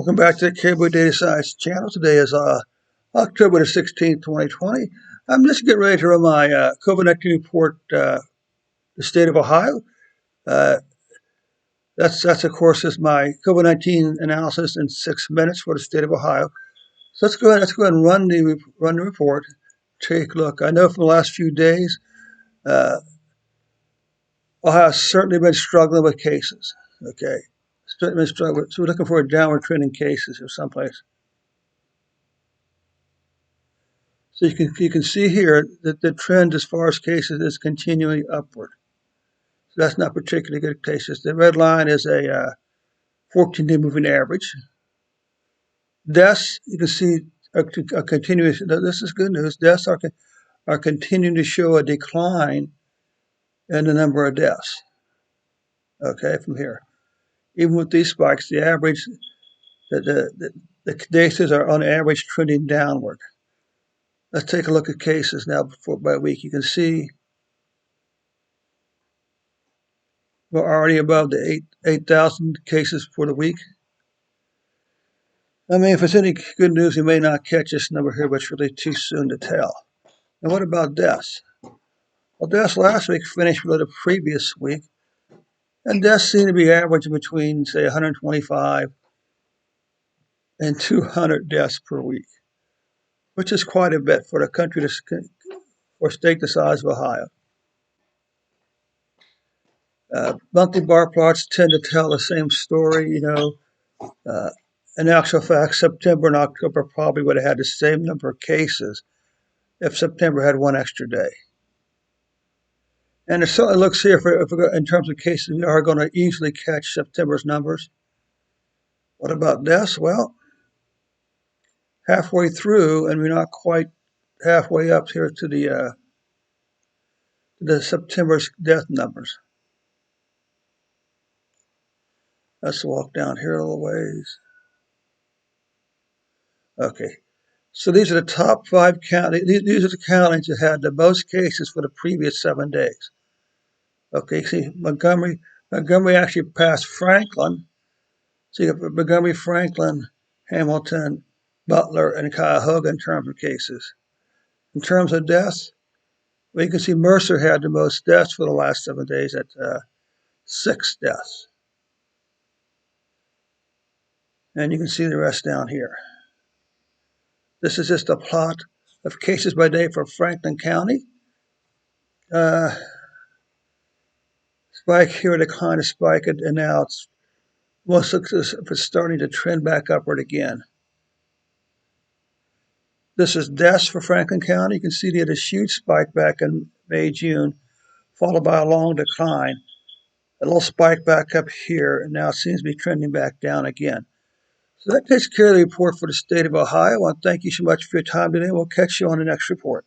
Welcome back to the Cable Data Science channel. Today is October the 16th, 2020. I'm just getting ready to run my COVID-19 report, the state of Ohio. Uh, that's of course, is my COVID-19 analysis in 6 minutes for the state of Ohio. So let's go ahead and run the report. Take a look. I know from the last few days, uh, Ohio's certainly been struggling with cases. Okay, certainly been struggling. So we're looking for a downward trend in cases here someplace. So you can see here that the trend as far as cases is continuing upward. So that's not particularly good cases. The red line is a 14-day moving average. Deaths, you can see a continuous. This is good news. Deaths are continuing to show a decline in the number of deaths. Okay, from here, even with these spikes, the average, the cases are on average trending downward. Let's take a look at cases now by week. You can see we're already above the 8,000 cases for the week. I mean, if it's any good news, you may not catch this number here, but it's really too soon to tell. And what about deaths? Well, deaths last week finished below the previous week, and deaths seem to be averaging between, say, 125 and 200 deaths per week, which is quite a bit for for a state the size of Ohio. Monthly bar plots tend to tell the same story, in actual fact, September and October probably would have had the same number of cases if September had one extra day. And it certainly looks here, in terms of cases, we are going to easily catch September's numbers. What about deaths? Well, halfway through, and we're not quite halfway up here to the September's death numbers. Let's walk down here a little ways. Okay, so these are the top 5 counties. These are the counties that had the most cases for the previous 7 days. Okay, see, Montgomery actually passed Franklin. So you have Montgomery, Franklin, Hamilton, Butler, and Cuyahoga in terms of cases. In terms of deaths, well, you can see Mercer had the most deaths for the last 7 days at 6 deaths. And you can see the rest down here. This is just a plot of cases by day for Franklin County. Spike here, the kind of spike, and now it's starting to trend back upward again. This is deaths for Franklin County. You can see they had a huge spike back in May, June, followed by a long decline. A little spike back up here, and now it seems to be trending back down again. So that takes care of the report for the state of Ohio. I want to thank you so much for your time today. We'll catch you on the next report.